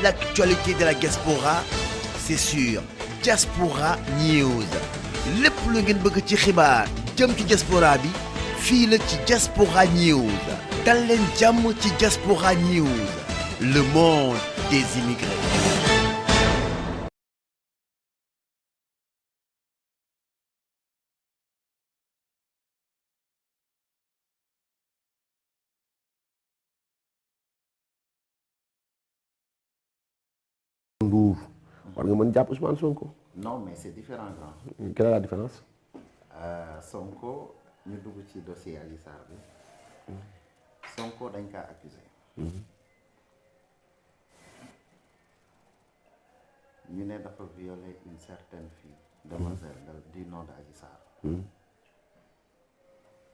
l'actualité de la diaspora, c'est sur Diaspora News. lépp lu ngeen bëgg ci xibaar jëm ci diaspora bi fii la ci Diaspora News. dal leen jàmm ci Diaspora News, le monde des immigrés. Ndour war nga mën jàpp Ousmane Sonko. Non, mais c'est différent, grand. Quelle est la différence? Sonko ñu dugg ci dossier Adji Sarr bi Sonko dañ kaa accusé ñu ne dafa violer une certaine fille demoiselle du nom de Adji Sarr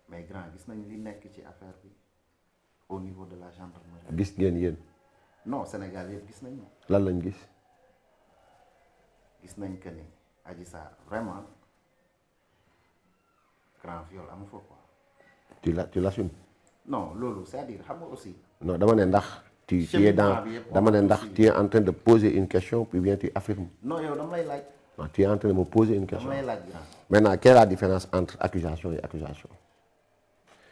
mais grand gis nañ li nekk ci affaire bi au niveau de la gendarmerie. gis ngeen yéen. Non, Sénégal yëpp gis nañ lan lañ gis. gis nañ que ni Adji Sarr vraiment grand viol amu fa quoi. tu l'assumes. Non, loolu c'est-à-dire xam nga aussi. Non, dama ne ndax tu es dans dama ne ndax tu es en train de poser une question puis bien tu affirmes. Non, yow dama lay laaj. Non, tu es en train de me poser une question. Dama lay laaj grand. Maintenant, quelle est la différence entre accusation et accusation?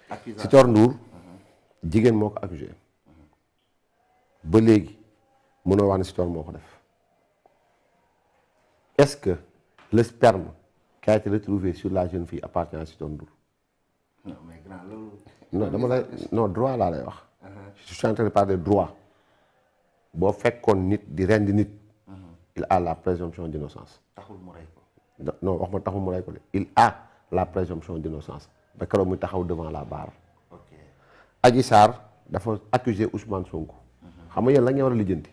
Accusation. Sitor Ndour jigéen moo ko accusé ba léegi mënoo wax ne Sitor moo ko def. Est-ce que le sperme qui a été retrouvé sur la jeune fille appartient à Sitor Ndour? Non, mais grand loolu. Non, dama lay non droit laa lay wax. Je suis en train de parler de droit. boo fekkoon nit di rendi nit. il a la présomption d'innocence. taxul mu rey ko. Non wax ma taxul mu rey ko de il a la présomption d'innocence ba keroog mu taxaw devant la barre. Ok. Adji Sarr dafa accusé Ousmane Sonko. xam nga yéen la ngeen war a lijjanti.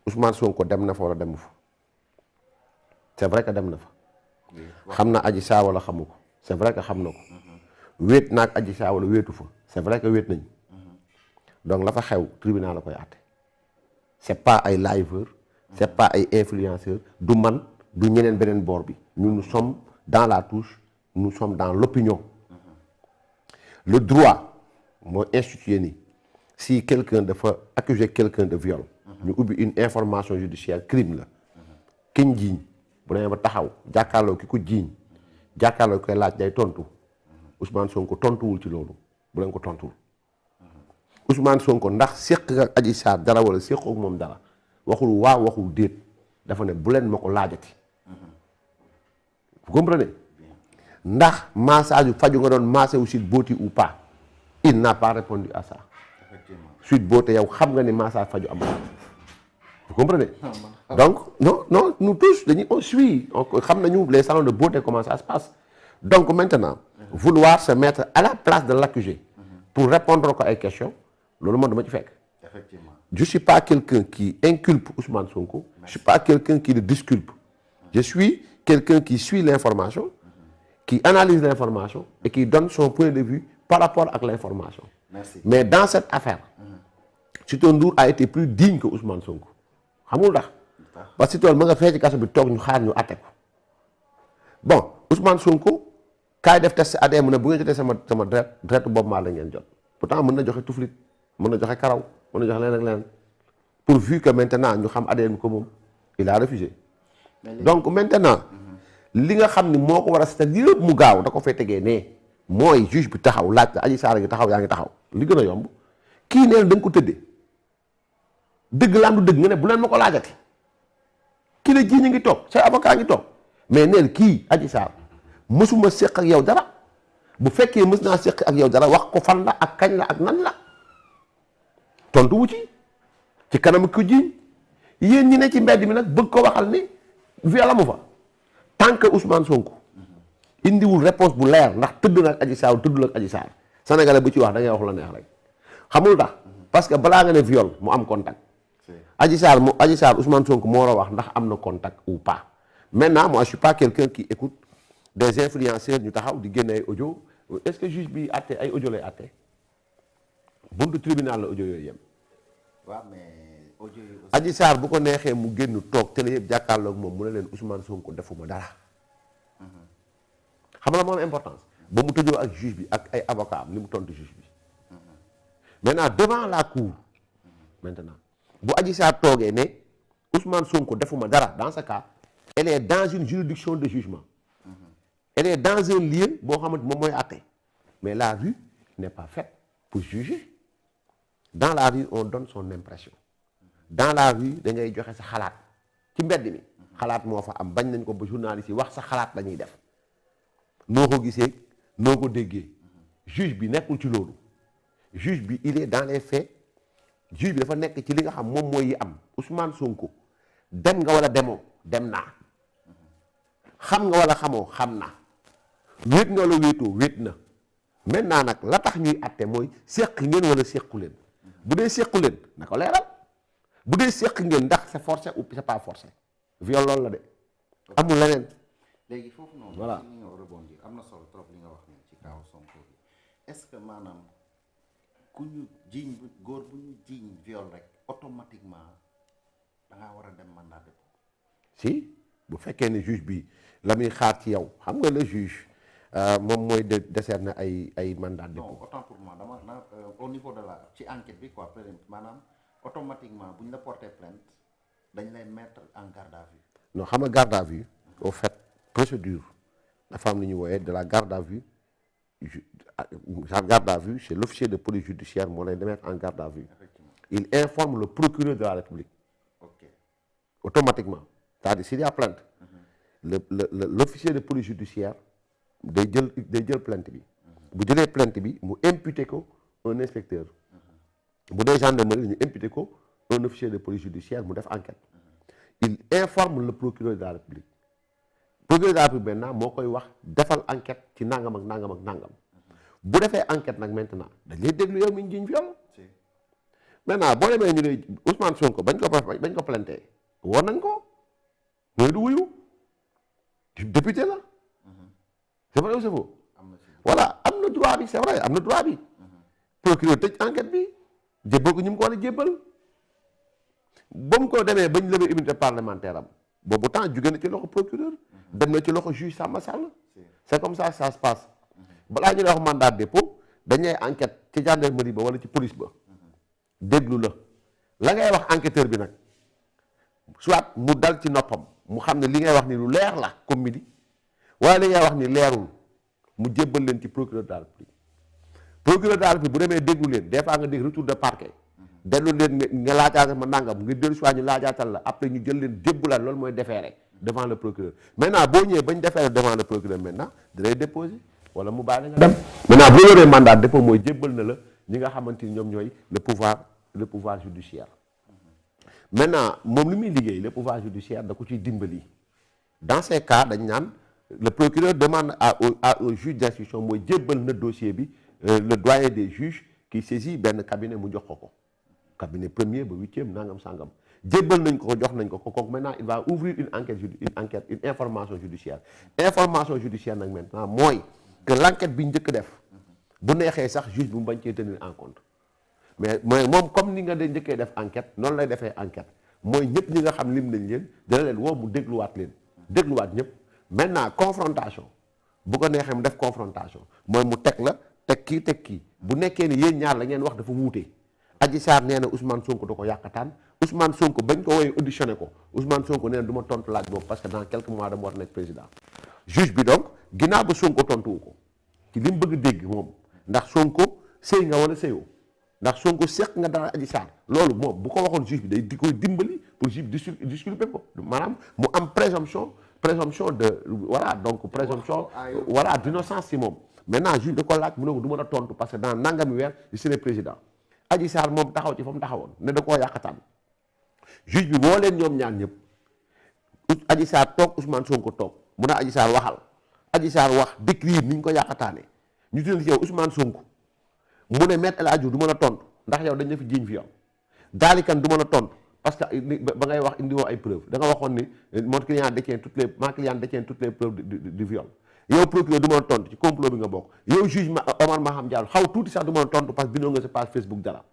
Ousmane Sonko dem na fa wala demu fa. c'est vrai que dem na fa. xam na Adji Sarr wala xamu ko c'est vrai que xam na ko. wéet naag Adji Sarr wala wéetu fa c'est vrai que wéet nañ. donc la fa xew tribunal la koy àtte. c'est pas ay liveurs. c'est pas ay influenceurs du man du ñeneen beneen boor bi nous sommes dans la touche nous sommes dans l'opinion. Le droit moo institué ni si quelqu'un dafa accuser quelqu'un de viol. ñu ubbi une information judiciaire crime la. kiñ jiiñ bu demee ba taxaw jàkkaarloo ki ko jiiñ jàkkaarloo koy laaj day tontu Ousmane Sonko tontuwul ci loolu bu leen ko tontuwul. Ousmane Sonko ndax séq ak Adji Sarr dara wala séq ak moom dara waxul waaw waxul déet dafa ne bu leen ma ko laajati. vous comprenez ndax massage faju nga doon massé wu Sweet Beauté ou pas il n'a pas répondu à ça. Effectivement. Sweet Beauté yow xam nga ni massage faju am. vous comprenez donc non nous tous dañuy on suit xam nañu les salons de beauté comment ça se passe donc maintenant vouloir se mettre à la place de l'accusé pour répondre ko ay questions loolu man dama ci fekk. Effectivement. Je suis pas quelqu'un qui inculpe Ousmane Sonko. Je suis pas quelqu'un qui le disculpe. Je suis quelqu'un qui suit l'information, qui analyse l'information et qui donne son point de vue par rapport à l'information. Merci. Mais dans cette affaire, Sitor Ndour a été plus digne que Ousmane Sonko. xamul ndax parce que Sitor ma nga fee ci kaso bi toog ñu xaar ñu àtte ko bon Ousmane Sonko kaay def test ADN mu ne bu ngeen jotee sama deret boobu maa la ngeen jot pourtant mën na joxe tuflit mën na joxe karaw mën na joxe leneen ak leneen pourvu que maintenant ñu xam ADN bi ko moom il a refusé. donc maintenant li nga xam ni moo ko war a seetal yëpp mu gaaw da ko fay tegee ne mooy juge bi taxaw laaj la Adji Sarr ngi taxaw yaa ngi taxaw li gën a yomb kii nee na da nga ko tëddee dëgg laa du dëgg nga ne bu leen ma ko laajati kii la ji ñu ngi toog say avocat ngi toog mais neel kii Adji Sarr mësuma séq ak yow dara bu fekkee mës naa séq ak yow dara wax ko fan la ak kañ la ak nan la tontu wu ci kanam ko jiiñ yéen ñi ne ci mbedd mi nag bëgg ko waxal ni viol amu fa tant que Ousmane Sonko indiwul réponse bu leer ndax tëdd na ak Adji Sarr tëddul ak Adji Sarr sénégalais bu ci wax da ngay wax la neex rek xamul tax parce que balaa nga ne viol mu am contact. Adji Sarr Ousmane Sonko moo war a wax ndax am na contact ou pas. Maintenant moi je suis pas quelqu'un qui écoute des influenceurs ñu taxaw di génne ay audio est-ce que juge bi àtte ay audio lay àtte buntu tribunal la audio yooyu yem. waaw mais audio yi aussi. Adji Sarr bu ko neexee mu génn toog télé yëpp jàkkaarloog moom mu ne leen Ousmane Sonko defuma dara. xam nga moo am importance ba mu tëjoo ak juge bi ak ay avocat am li mu tontu juge bi. maintenant devant la cour maintenant bu Adji Sarr toogee ne Ousmane Sonko defuma dara dans ce cas elle est dans une juridiction de jugement elle est dans un lieu boo xamante moom mooy àtte mais la rue n'est pas faite pour juger dans la rue on donne son impression dans la rue da ngay joxe sa xalaat ci mbedd mi xalaat moo fa am bañ nañ ko ba journaliste yi wax sa xalaat la ñuy def noo ko gisee noo ko déggee juge bi nekkul ci loolu juge bi il est dans les faits juge bi dafa nekk ci li nga xam moom mooy yi am Ousmane Sonko dem nga wala demoo dem naa xam nga wala xamoo xam na wéet nga wala wéetoo wéet na maintenant nag la tax ñuy atte mooy séq ngeen wala séqu leen bu dee séqu leen na ko leeral bu dee séq ngeen ndax c'est forcé ou c'est pas forcé viol loolu la de amul leneen. léegi foofu noonu. voilà li nga rebondir am na solo trop li nga wax nii ci kaw Sonko bi est-ce que maanaam ku ñu jiiñ góor bu ñu jiiñ viol rek automatiquement da ngaa war a dem mandat de dépôt. si bu fekkee ne juge bi la muy xaar ci yow xam nga le juge moom mooy décerner ay mandat de dépôt. non autant pour moi dama au niveau de la ci enquête bi quoi maanaam automatiquement bu ñu la porter plainte dañ lay mettre en garde à vue. non xam nga garde à vue au fait procédure dafa am lu ñu wooyee de la garde à vue garde à vue c'est l'officier de police judiciaire moo lay mettre en garde à vue. Il informe le procureur de la République. Ok. Automatiquement. C'est-à-dire s'il y a plainte l'officier de police judiciaire day jël plainte bi bu jëlee plainte bi mu imputé ko un inspecteur bu dee gendarmerie ñu imputé ko un officier de police judiciaire mu def enquête il informe le procureur de la République procureur de la République maintenant moo koy wax defal enquête ci nangam ak nangam ak nangam bu defee enquête nag maintenant dañ lay déglu yow mi ñu jiñ viol maintenant boo demee ñu ne Ousmane Sonko bañ ko planté woon nañ ko mooy du wuyu député la c'est vrai ou c'est faux voilà am na droit bi c'est vrai am na droit bi procureur tëj enquête bi jébbal ko ñu mu ko war a jébbal ba mu ko demee bañ lever immunité parlementaire am boobu temps jóge na ci loxo procureur dem na ci loxo juge Samba Sall c'est comme ça se passe balaa ñu lay wax mandat de dépôt dañuy enquête ci gendarmerie ba wala ci police ba déglu la ngay wax enquêteur bi nag soit mu dal ci noppam mu xam ne li ngay wax ni lu leer la comme midi wala li ngay wax ni leerul mu jébbal leen ci procureur de la République procureur de la République bu demee déglu leen des fois nga dégg retour de parquet dellu leen nga laajaatal ma nangam nga dellu soit ñu laajaatal la après ñu jël leen débbulaat loolu mooy déféré devant le procureur maintenant boo ñëwee bañ déféré devant le procureur maintenant da lay déposer wala mu bàyyi la nga dem maintenant boo yoree mandat de dépôt mooy jébbal na la ñi nga xamante ni ñoom ñooy le pouvoir judiciaire maintenant moom li muy liggéey le pouvoir judiciaire da ko ciy dimbali dans ces cas dañ naan le procureur demande au juge d'instruction mooy jébbal na dossier bi le doyen des juges qui saisit benn cabinet mu jox ko cabinet premier ba 8e nangam sangam jébbal nañ ko jox nañ ko kooku maintenant il va ouvrir une information judiciaire nag maintenant mooy que l'enquête bi njëkk def bu neexee sax juge bi mu bañ cee tenir en compte mais moom comme ni nga de njëkkee def enquête noonu lay defee enquête mooy ñëpp ñi nga xam lim nañ leen dina leen woo mu dégluwaat ñëpp maintenant confrontation bu ko neexee mu def confrontation mooy mu teg la teg kii bu nekkee ni yéen ñaar la ngeen wax dafa wuute Adji Sarr nee na Ousmane Sonko da ko yàqataan Ousmane Sonko bañ ko woowee auditionné ko Ousmane Sonko nee na du ma tontu laaj boobu parce que dans quelques mois dama war nekk président juge bi donc ginnaaw ba Sonko tontuwu ko ci li mu bëgg dégg moom ndax Sonko sëy nga wala sëyoo ndax Sonko seq nga dara Adji Sarr loolu moom bu ko waxoon juge bi day di koy dimbali pour juge disculper ko maanaam mu am présomption de voilà donc présomption voilà d'innocence si moom maintenant juge da ko laaj mu ne ko du mën a tontu parce que dans nangami weer je serai président Adji Sarr moom taxaw ci fa mu taxawoon ne da koo yàqataan juge bi woo leen ñoom ñaar ñëpp Adji Sarr toog Ousmane Sonko toog mu ne Adji Sarr waxal Adji Sarr wax décrire ni ñu ko yàqataane ñu tuddee ci yow Ousmane Sonko mu ne Maître El Hadji Diouf du mën a tontu ndax yow dañ la fi jiiñ fi yow daalikan du mën a tontu parce que ba ngay wax indi woo ay preuves da nga waxoon ni ma client détient toutes les preuves du viol yow procureur du mën a tontu ci complot bi nga bokk yow juge Omar Maham Diallo xaw tuuti sax du mën a tontu parce que bindoo nga sa page Facebook dara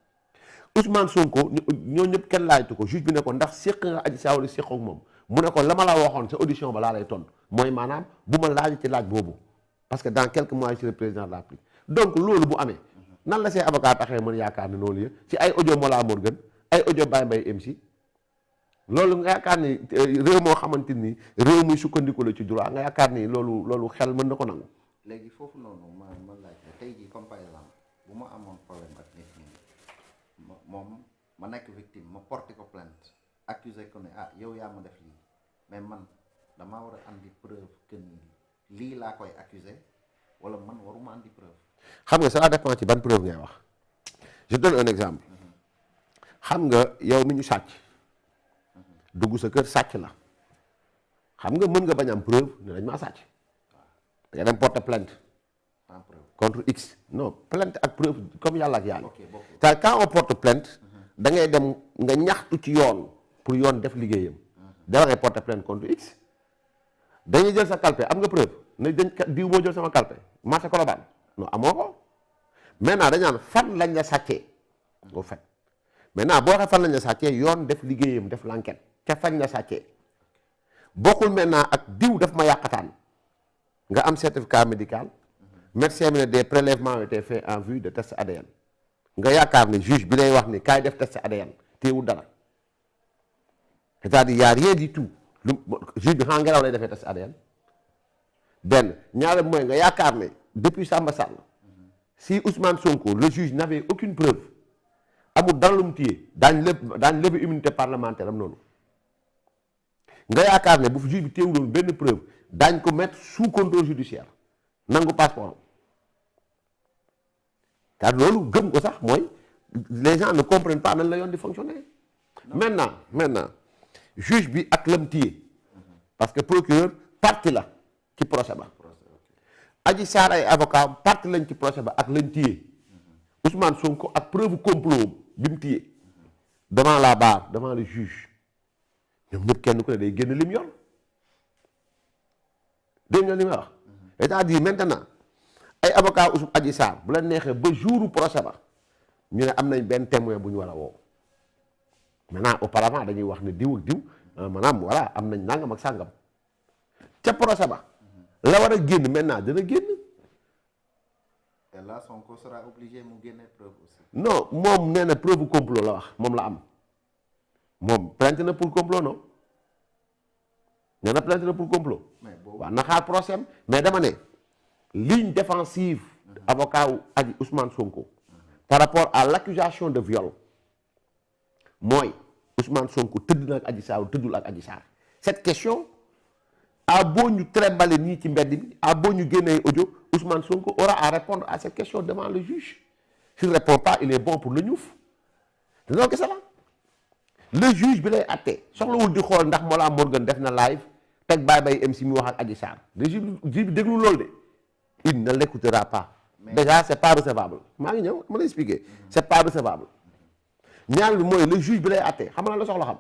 Ousmane Sonko ñoo ñëpp kenn laajtu ko juge bi ne ko ndax séq nga Adji Sarr wala séq ak moom mu ne ko la ma la waxoon sa audition ba laa lay tontu mooy maanaam bu ma laaj ci laaj boobu parce que dans quelques mois je serai président de la République donc loolu bu amee nan la see avocat taxee mën yaakaar ne noonu yëpp ci ay audio Mollah Morgun ay audio Baye Mbaye MC loolu nga yaakaar ni réew moo xamante ni réew muy sukkandiku la ci droit nga yaakaar ni loolu xel mën na ko nangu. léegi foofu noonu ma laaj la tey jii comme par exemple bu ma amoon problème ak nit ñi moom ma nekk victime ma porté ko plainte accusé ko ne yow yaa ma def lii mais man damaa war a andi preuve que ni lii laa koy accusé wala man waruma andi preuve. xam nga ça dépend ci ban preuve ngay wax je donne un exemple xam nga yow mi ñu sàcc dugg sa kër sàcc la xam nga mën nga bañ am preuve ne dañ maa sàcc da nga dem porter plainte contre X non plainte ak preuve comme yàlla ak yàlla te quand on porte plainte da ngay dem nga ñaxtu ci yoon pour yoon def liggéeyam da ngay porter plainte contre X dañuy jël sa calpe am nga preuve ne dañ diw moo jël sama calpe marché Colobane non amoo ko maintenant dañ naan fan lañ la sàccee au fait maintenant boo waxee fan lañ la sàccee yoon def liggéeyam def l'enquête ca fañ la sàccee bokkul maintenant ak diw daf ma yàqataan nga am certificat médical médecin bi ne des prélèvements ont été faits en vue de test ADN nga yaakaar ne juge bi lay wax ni kaay def test ADN téewul dara c'est-à-dire y a rien du tout lu juge bi xanaa ngelaw lay defee test ADN benn ñaareel mooy nga yaakaar ne depuis Samba Sall si Ousmane Sonko le juge n'avait aucune preuve amul dara lu mu téye daañ lever immunité parlementaire am noonu nga yaakaar ne bu fi juge bi téewuloon benn preuve daañ ko mettre sous contrôle judiciaire nangu passeport car loolu gëm ko sax mooy les gens ne comprennent pas nan la yoon di fonctionner maintenant juge bi ak lam téye parce que procureur partie la ci procès ba Adji Sarr ay avocat partie lañ ci procès ba ak lañ téye Ousmane Sonko ak preuve complot bi mu téye devant la barre devant le juge ñoom ñëpp kenn ku ne day génn lim yor dégg nga li may wax c'est-à-dire maintenant ay avocat Adji Sarr bu la neexee ba jouru procès ba ñu ne am nañ benn témoin bu ñu war a woo maintenant auparavant dañuy wax ne diw ak diw maanaam voilà am nañ nangam ak sàngam ca procès ba la war a génn maintenant dina génn. et là Sonko sera obligé mu génne preuve aussi. non moom nee na preuve complot la wax moom la am moom plainte na pour complot non nee na plainte na pour complot. mais boobu waaw na xaar procès am mais dama ne ligne défensive avocat wu Adji Ousmane Sonko par rapport à l'accusation de viol mooy Ousmane Sonko tëdd na ak Adji Sarr tëddul ak Adji Sarr cette question a beau ñu trembler nii ci mbedd bi a beau ñu génnee audio Ousmane Sonko aura à répondre à cette question devant le juge s'il ne répond pas il est bon pour le ñuuf te loolu kese la le juge bi lay àtte soxlawul di xool ndax Mollah Morgun def na live teg Baye Mbaye MC mi wax ak Adji Sarr le juge bi déglu loolu de il ne l'écoutera pas déjà c'est pas recevable maa ngi ñëw ma lay expliquer c'est pas recevable ñaar bi mooy le juge bi lay àtte xam nga la soxla xam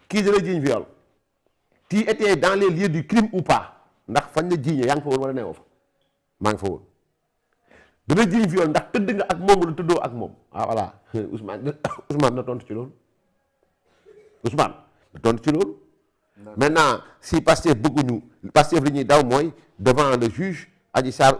kii da lay jiiñ viol tu étais dans les lieux du crime ou pas ndax fañ la jiiñee yaa ngi fa woon wala neewoo fa maa ngi fa woon da lay jiiñ viol ndax tëdd nga ak moom wala tëddoo ak moom ah voilà Ousmane na tontu ci loolu Ousmane na tontu ci loolu maintenant si Pastef bëgguñu Pastef li ñuy daw mooy devant le juge Adji Sarr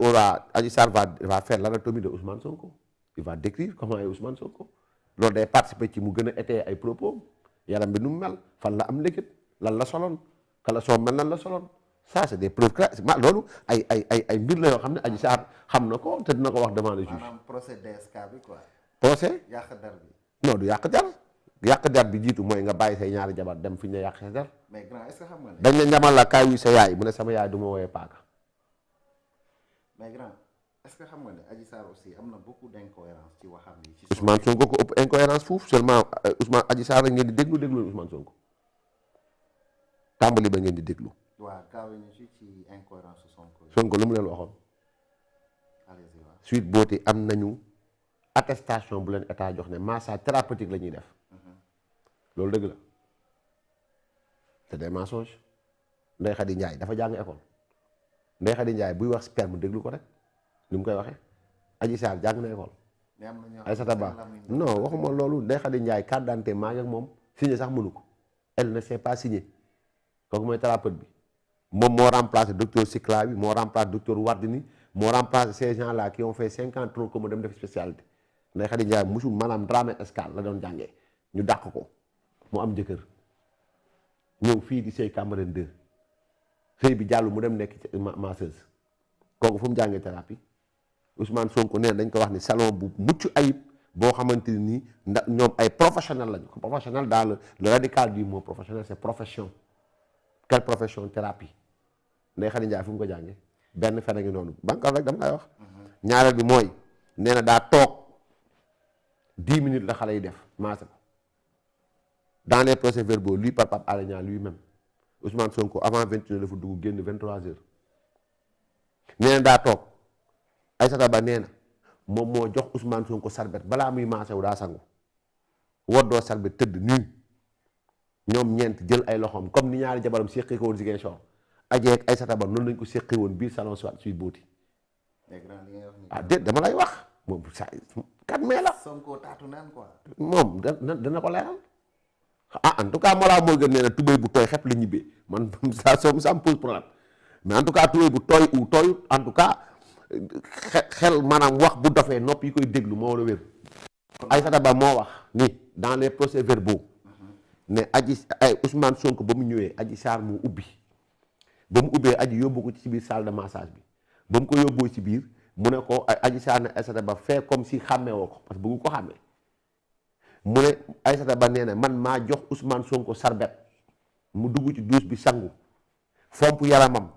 va faire l'anatomie de Ousmane Sonko il va décrire comment est Ousmane Sonko loolu day participer ci mu gën a étayer ay propos yaram bi nu mu mel fan la am léegi lan la soloon kala soo mel nan la soloon ça c'est des preuves claires loolu ay mbir la yoo xam ne Adji Sarr xam na ko te dina ko wax devant le juge. maanaam procès DSK bi quoi. procès yàq der bi. non du yàq der bi jiitu mooy nga bàyyi say ñaari jabar dem fi ñu ne yàq sa der. mais grand est-ce que xam nga ne. dañ ne ñamal la kaay yu sa yaay mu ne sama yaay du ma woowee paaka. mais grand est-ce que xam nga ne Adji Sarr aussi am na beaucoup d'incohérence ci waxam yi. ci Ousmane Sonko ko ëpp incohérence foofu seulement Ousmane Adji Sarr rek ngeen di déglu Ousmane Sonko tàmbali ba ngeen di déglu. waaw gaaw ñu ci incohérence Sonko. Sonko lu mu leen waxoon. allez-y waaw. Sweet Beauté am nañu attestation bu leen état jox ne massage thérapeutique la ñuy def. loolu dëgg la c'est des mensonges. Ndeye Khady Ndiaye dafa jàng école Ndeye Khady Ndiaye buy wax sperme déglu ko rek ni mu koy waxee Adji Sarr jàng na école. mais am na ñoo Aïssata Ba non waxuma loolu Ndeye Khady Ndiaye carte d'identité maa ngi ak moom signé sax mënu ko elle ne sait pas signer kooku mooy thérapeute bi moom moo remplacé docteur Sikla bi moo remplacé docteur Wardini moo remplacé ces gens là qui ont fait 50 ans comme dem def spécialité Ndeye Khady Ndiaye musul maanaam Dramé Escale la doon jàngee ñu dàq ko mu am jëkkër ñëw fii di sëy Cambérène 2 sëy bi jàllu mu dem nekk ci masseuse kooku fu mu jàngee thérapie Ousmane Sonko nee dañ ko wax ni salon bu mucc ayib boo xamante ni ndax ñoom ay professionnel lañu professionnel dans le radical du mot professionnel c'est profession. Quelle profession? Thérapie. Ndeye Khady Ndiaye fu mu ko jàngee benn fen a ngi noonu banqal rek dama lay wax. ñaareel bi mooy nee na daa toog 10 minutes la xale yi def maase ko dans les procès-verbaux lui par Pape Alé Niang lui-même Ousmane Sonko avant 21 heures la fa dugg génn 23 heures. nee na daa toog Aïssata Ba nee na moom moo jox Ousmane Sonko sarbet balaa muy maase wu daa sangu woddoo sarbet tëdd nii ñoom ñeent jël ay loxoom comme ni ñaari jabaram séqi ko woon Ziguinchor Adji ak Aïssata Ba noonu lañ ko séqi woon biir salon Sweet Beauty. ah déet dama lay wax moom sa 4 mai la. Sonko taatu naan quoi. moom dana ko leeral ah en tout cas Mollah Morgun nee na tubéy bu tooy xepp la ñibbee man ça me pose problème mais en tout cas tubéy bu tooy ou tooyut en tout cas xel maanaam wax bu dofee nopp yi koy déglu moo war a wér. Aïssata Ba moo wax ni dans les procès-verbaux ne Ousmane Sonko ba mu ñëwee Adji Sarr mu ubbi ba mu ubbee Adji yóbbu ko ci biir salle de massage bi ba mu ko yóbboo ci biir mu ne ko Adji Sarr ne Aïssata Ba fait comme si xàmmee woo ko parce que bëggu ko xàmmee mu ne Aïssata Ba nee na man maa jox Ousmane Sonko sarbet mu dugg ci douche bi sangu fomp yaramam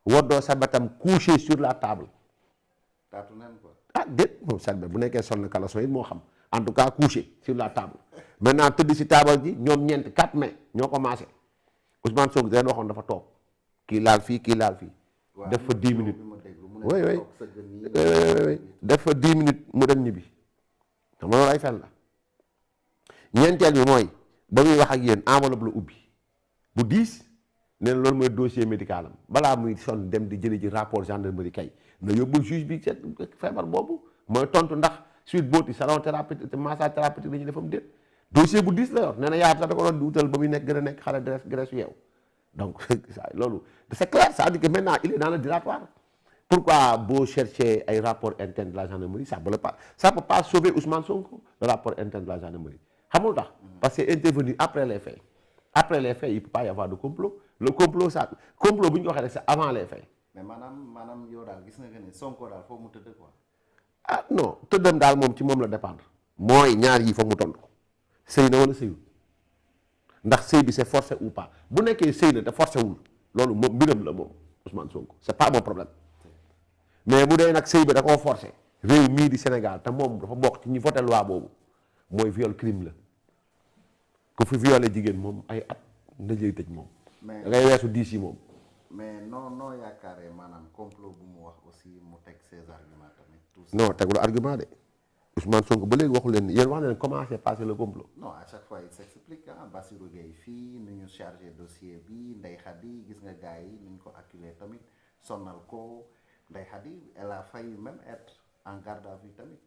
woddoo sarbetam couché sur la table. taatu naan quoi. ah déet moom sarbet bu nekkee sol na caleçon it moo xam en tout cas couché sur la table maintenant tëdd si table ji ñoom ñeent 4 mai ñoo commencé Ousmane Sonko da leen waxoon dafa toog kii laal fii kii laal fii. def fa 10 minutes. oui def fa 10 minutes mu dem ñibbi xam nga loolu ay fen la ñeenteel bi mooy ba muy wax ak yéen enveloppe la ubbi bu 10 nee na loolu mooy dossier médical am balaa muy sonn dem di jëli ji rapport gendarmerie kay na yóbbul juge bi seet feebar boobu mooy tontu ndax Sweet Beauty salon thérapeutique massage thérapeutique la ñuy defam déet dossier bu 10 la yor nee na yaayam sax da ko doon di wutal ba muy nekk gën a nekk xale graisse yeew donc loolu c'est clair ça veut dire que maintenant il est dans le dilatoire. Pourquoi beau chercher un rapport interne de la gendarmerie, ça ne peut pas sauver Ousmane Sonko, le rapport interne de la gendarmerie. Parce que c'est intervenu après les faits. Après les faits, il ne peut pas y avoir de complot. Le complot, c'est avant les faits. Mais madame Yodal, qu'est-ce que Sonko il faut monter de quoi? Ah non, tout le monde la dépendre. Moi, il faut monter. C'est une sëy ndax sëy bi c'est forcé ou pas. Bu nekkee sëy na te forcé wul loolu moom mbiram la moom Ousmane Sonko. C'est pas mon problème. Mais bu dee nag sëy bi da koo forcé réew mii di Sénégal te moom dafa bokk ci ñi voté loi boobu mooy viol crime la ku fi violé jigéen moom ay at ndëjëy tëj moom. da ngay weesu 10 yi moom. mais non yaakaaree maanaam complot bu mu wax aussi mu teg ses arguments tamit. tout ça non tegul argument de Ousmane Sonko ba léegi waxul leen yéen wax na leen comment s'est passé le complot. non à chaque fois il s'explique Bassirou Gueye fii nu ñu chargé dossier bi Ndeye Khady gis nga gars yi nu ñu ko acculé tamit sonnal ko. Ndeye Khady elle a failli même être en garde à vue tamit.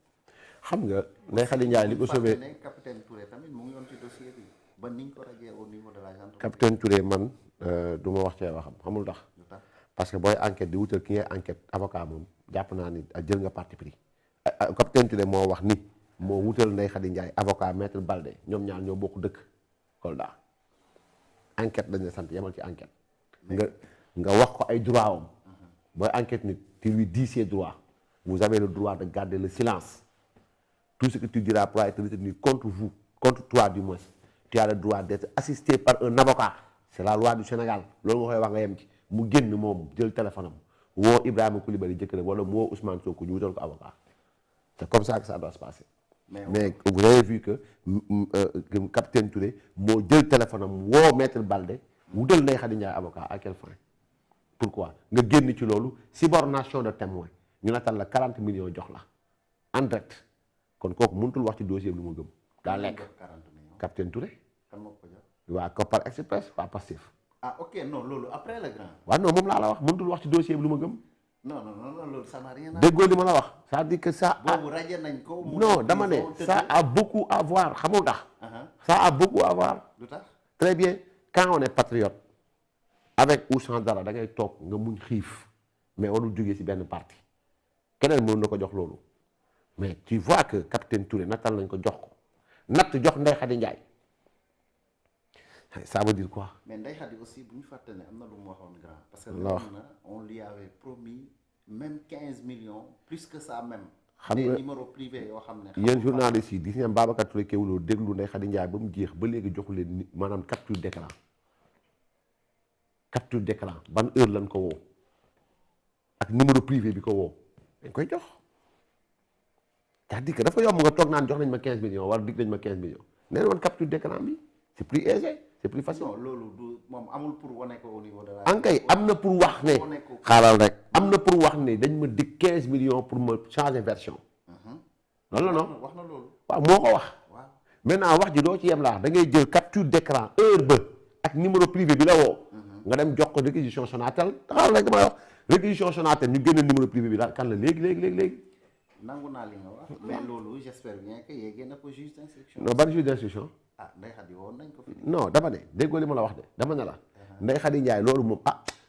xam nga Ndeye Khady Ndiaye li ko sauvé capitaine Touré tamit mu ngi yoon ci dossier bi ba niñ ko rajee au niveau de la gendarmerie. capitaine Touré man du ma wax cee waxam xamul tax. parce que booy enquête di wutal ki ngay enquête avocat moom jàpp naa ni jël nga parti pris. capitaine Touré moo wax ni moo wutal Ndeye Khady Ndiaye avocat maître Balde ñoom ñaar ñoo bokk dëkk Kolda enquête dañ la sant yemal ci enquête. nga wax ko ay droit am. booy enquête nit tu lui dis ses droits vous avez le droit de garder le silence tout ce que tu diras pourra être retenu contre vous contre toi du moins tu as le droit d'être assisté par un avocat c'est la loi du Sénégal loolu nga koy wax nga yem ci mu génn moom jël téléphone am woo Ibrahima Coulibaly jëkkëram wala mu woo Ousmane Sonko ñu wutal ko avocat c'est comme ça que ça doit se passer mais vous avez vu que capitaine Touré moo jël téléphone am woo maître Balde wutal Ndeye Khady Ndiaye avocat à quelle fin. Pourquoi nga génn ci loolu subornation de témoin ñu natal la 40 millions jox la en direct kon kooku mënutul wax ci dossier bi lu ma gëm daa lekk capitaine Touré waa Kopar Express waa Pastef ah ok non loolu après le grand waaw non moom laa la wax mënutul wax ci dossier bi lu ma gëm non loolu ça n'a rien à déggoo li ma la wax c'est-à-dire que ça boobu rajo nañ ko non dama ne ça a beaucoup à voir xamul tax ça a beaucoup à voir lu tax très bien quand on est patriote avec ou sans dara da ngay toog nga muñ xiif mais warul jógee ci benn parti keneen mënu na ko jox loolu mais tu vois que capitaine Touré natal nañ ko jox ko natt jox Ndeye Khady Ndiaye ça veut dire quoi. mais Ndeye Khady aussi bu ñu fàtte ne am na lu mu waxoon grand. parce que la wax on lui avait promis même 15 millions plus que ça même. xam des nga numéros privés yoo xam ne. yéen journalistes yi gis ngeen Babacar Touré Kewoulo déglu Ndeye Khady Ndiaye ba mu jeex ba léegi joxu leen ni maanaam capture d'écran ban heure lañ ko woo ak numéro privé bi ko woo dañ koy jox c'est-à-dire que dafa yomb nga toog naan jox nañ ma 15 millions wala dig nañ ma 15 millions nee na woon capture d'écran bi c'est plus aisé c'est plus facile. non loolu du moom amul pour wane ko au niveau de la. ankay am na pour wax ne xaaral rek am na pour wax ne dañ ma dig 15 millions pour ma changer version. loolu la non wax na loolu. waaw moo ko wax. waaw maintenant wax ji doo ci yem laa da ngay jël capture d'écran heure ba ak numéro privé bi la woo. nga dem jox ko réquisition Sonatel xaaral rek dama wax réquisition Sonatel ñu génne numéro privé bi daal kan la léegi. nangu naa li nga wax mais loolu j'espère bien que yeggee na ko juge d'instruction. non ban juge d'instruction. ah Ndeye Khady woon nañ ko fi. non dama ne déggoo li ma la wax de dama ne la. Ndeye Khady Ndiaye loolu moom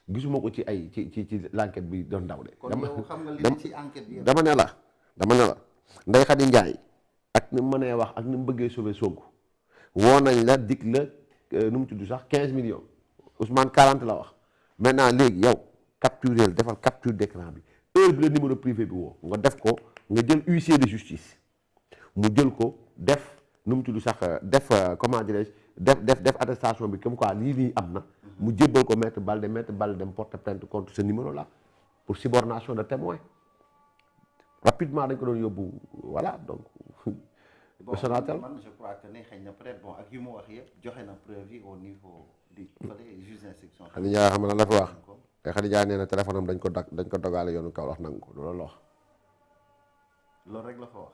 gisuma ko ci ay ci l'enquête bi doon daw de. kon yow xam nga li ci enquête bi. dama ne la Ndeye Khady Ndiaye ak ni mu mënee wax ak ni mu bëggee sauver Sonko woo nañ la dig la nu mu tudd sax 15 millions Ousmane 40 la wax maintenant léegi yow capturel defal capture d'écran bi heure bi la numéro privé bi woo nga def ko nga jël huissier de justice mu jël ko def nu mu tudd sax def comment dirais-je def attestation bi comme quoi lii am na mu jébbal ko maître Balde dem porter plainte contre ce numéro là pour subornation de témoin rapidement dañ ko doon yóbbu voilà donc. bon Sonatel man je crois que ne xëy na peut-être bon ak yu mu wax yëpp joxe na preuve yi au niveau du juge d'instruction. Khady Ndiaye xam nga la fa wax te Khady Ndiaye nee na téléphone am dañ ko dogaale yoonu kaw wax nangu ko loolu la wax. loolu rek la fa wax.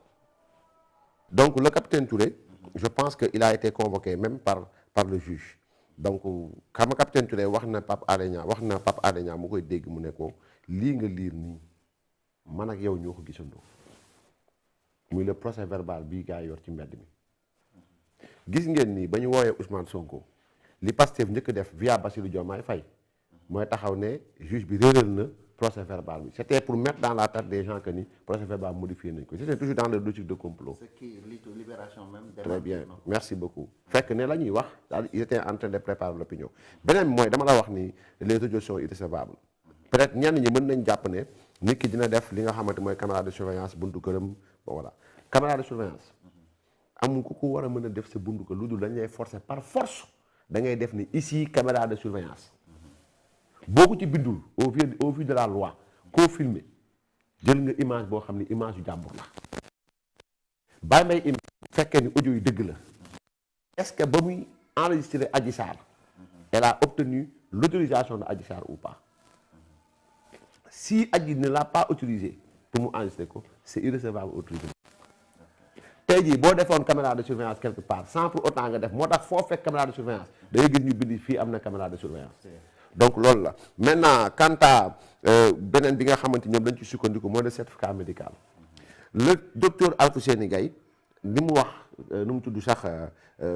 donc le capitaine Touré. je pense que il a été convoqué même par le juge donc xam nga capitaine Touré wax na Pape Alé Niang mu koy dégg mu ne ko lii nga liir nii man ak yow ñoo ko gisandoo muy le procès verbal bii gaa yor ci mbedd mi gis ngeen nii ba ñu woowee Ousmane Sonko li Pastef njëkk def via Bassirou Diomaye Faye mooy taxaw ne juge bi réeral na procès verbal bi c'était pour mettre dans la tête des gens que ni procès verbal modifié nañ ko c'était toujours dans le logique de complot. ce qui libération même. très bien merci beaucoup. fekk ne la ñuy wax daal ils étaient en train de préparer l'opinion beneen bi mooy dama la wax ni les audios sont irrécevables peut-être ñenn ñi mën nañ jàpp ne nit ki dina def li nga xamante mooy caméra de surveillance buntu këram bon voilà caméra de surveillance amul ku ko war a mën a def sa buntu kër lu dul dañ lay forcer par force da ngay def ni ici caméra de surveillance. boo ko ci bindul au vu de la loi koo filmer jël nga image boo xam ne image yu jàmbur la bàyyi may im fekkee ni audio yi dëgg la est-ce que ba muy enregistrer Adji Sarr elle a obtenu l'autorisation de Adji Sarr ou pas si Adji ne l'a pas autorisé pour mu enregistrer ko c'est irrecevable au tribunal tey jii boo defoon caméra de surveillance quelque part sans pour autant nga def moo tax foo fekk caméra de surveillance da ngay gis ñu bind fii am na caméra de surveillance donc loolu la maintenant quant à beneen bi nga xamante ñoom dañ ci sukkandiku mooy le certificat médical le docteur Alfousseyni Gaye li mu wax nu mu tudd sax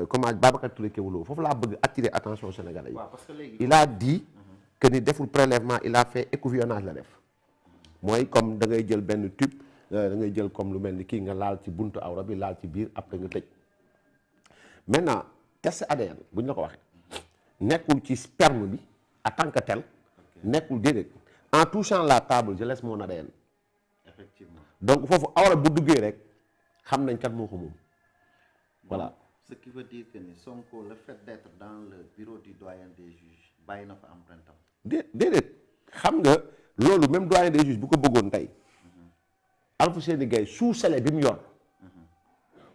comment Babacar Touré Kewoulo foofu laa bëgg attirer attention sénégalais yi. parce que léegi il a dit que ni deful prélèvement il a fait écouvillonnage la def mooy comme da ngay jël benn tube da ngay jël comme lu mel ni kii nga laal ci buntu awra bi laal ci biir après nga tëj maintenant test ADN bu ñu la ko waxee nekkul ci sperme bi. en tant que tel nekkul déedéet en touchant la table je laisse mon ADN. effectivement donc foofu awra bu duggee rek xam nañ kat moo ko moom voilà. ce qui veut dire que ni Sonko le fait d'être dans le bureau du doyen des juges bàyyi na fa empreinte am. déedéet xam nga loolu même doyen des juges bu ko bëggoon tey Alfousseyni Gaye sous-scellé bi mu yor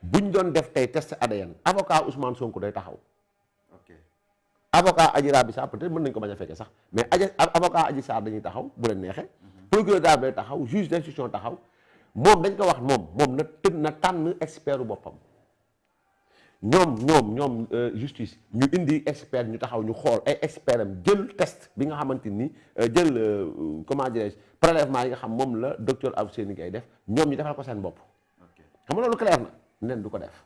buñ doon def tey test ADN avocat Ousmane Sonko day taxaw. avocat Adji Raby Sarr peut-être mën nañ ko bañ a fekkee sax mais avocat Adji Sarr dañuy taxaw bu leen neexee procureur day taxaw juge d'instruction taxaw moom dañ ko wax moom na tànn expert boppam ñoom justice ñu indi expert ñu taxaw ñu xool ay expert am jël test bi nga xamante ni jël comment dirais-je prélèvement yi nga xam moom la docteur Alfousseyni Gaye def ñoom ñu defal ko seen bopp xam nga loolu clair na nen du ko def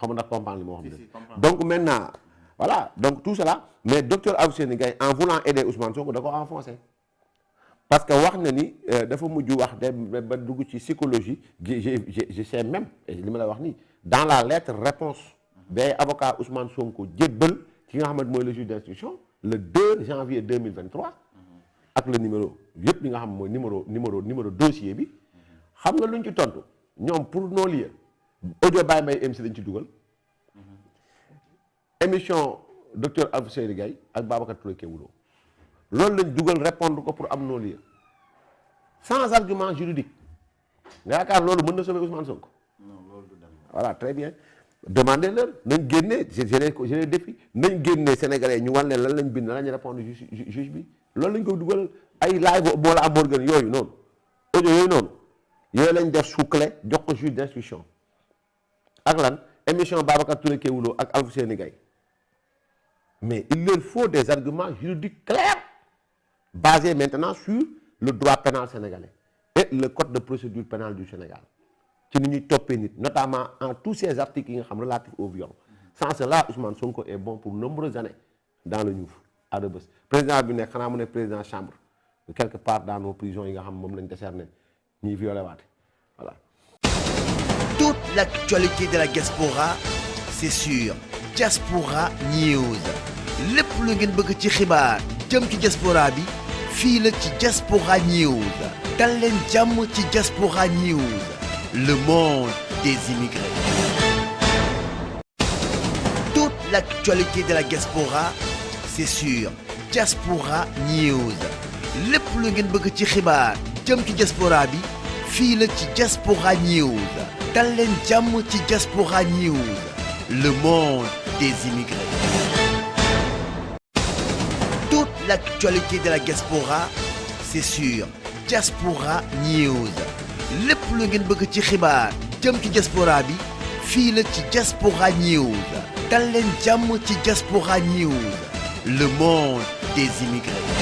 xam nga nag comprendre li moo xam ne donc maintenant voilà donc tout cela mais docteur Alfousseyni Gaye en voulant aider Ousmane Sonko da ko enfoncé parce que wax na ni dafa mujj wax de ba dugg ci psychologie je sais même li ma la wax nii dans la lettre réponse bay avocat Ousmane Sonko jébbal ki nga xamante mooy le juge d'instruction le 2 janvier 2023 ak le numéro yëpp li nga xam mooy numéro dossier bi xam nga luñ ci tontu ñoom pour non-lieu audio Baye Mbaye MC dañ ci dugal émission docteur Alfousseyni Gaye ak Babacar Touré Kewoulo loolu lañ dugal répondre ko pour am non-lieu sans argument juridique nga yaakaar loolu mën na sauver Ousmane Sonko. non loolu du dem. voilà très bien demandez leur nañ génne je les défie nañ génne Sénégalais ñu wan leen lan lañ bind lan lañ répondre juge bi loolu lañ koy dugal ay live boola am organe yooyu noonu audio yooyu noonu yooyu lañ def sous clé jox ko juge d'instruction ak lan émission Babacar Touré Kewoulo ak Alfousseyni Gaye mais il leur faut des arguments juridiques clairs basés maintenant sur le droit pénal sénégalais et le code de procédure pénale du Sénégal ci ni ñuy toppee nit notamment en tous ces articles yi nga xam relatifs au viol sans cela Ousmane Sonko est bon pour nombreuses années dans le Ñuuf à Rebeuss président bi nekk xanaa mu nekk président chambre quelque part dans nos prisons yi nga xam moom lañ décerné ñuy violé waate voilà. Toute l'actualité de la diaspora, c'est sur Diaspora News. lépp lu ngeen bëgg ci xibaar jëm ci diaspora bi fii la ci Diaspora News. dal leen jàmm ci Diaspora News, le monde des immigrés. Toute l'actualité de la diaspora, c'est sur Diaspora News. lépp lu ngeen bëgg ci xibaar jëm ci diaspora bi fii la ci Diaspora News. dal leen jàmm ci Diaspora News, le monde des immigrés. Toute l'actualité de la diaspora, c'est sur Diaspora News. lépp lu ngeen bëgg ci xibaar jëm ci diaspora bi fii la ci Diaspora News. dal leen jàmm ci Diaspora News, le monde des immigrés.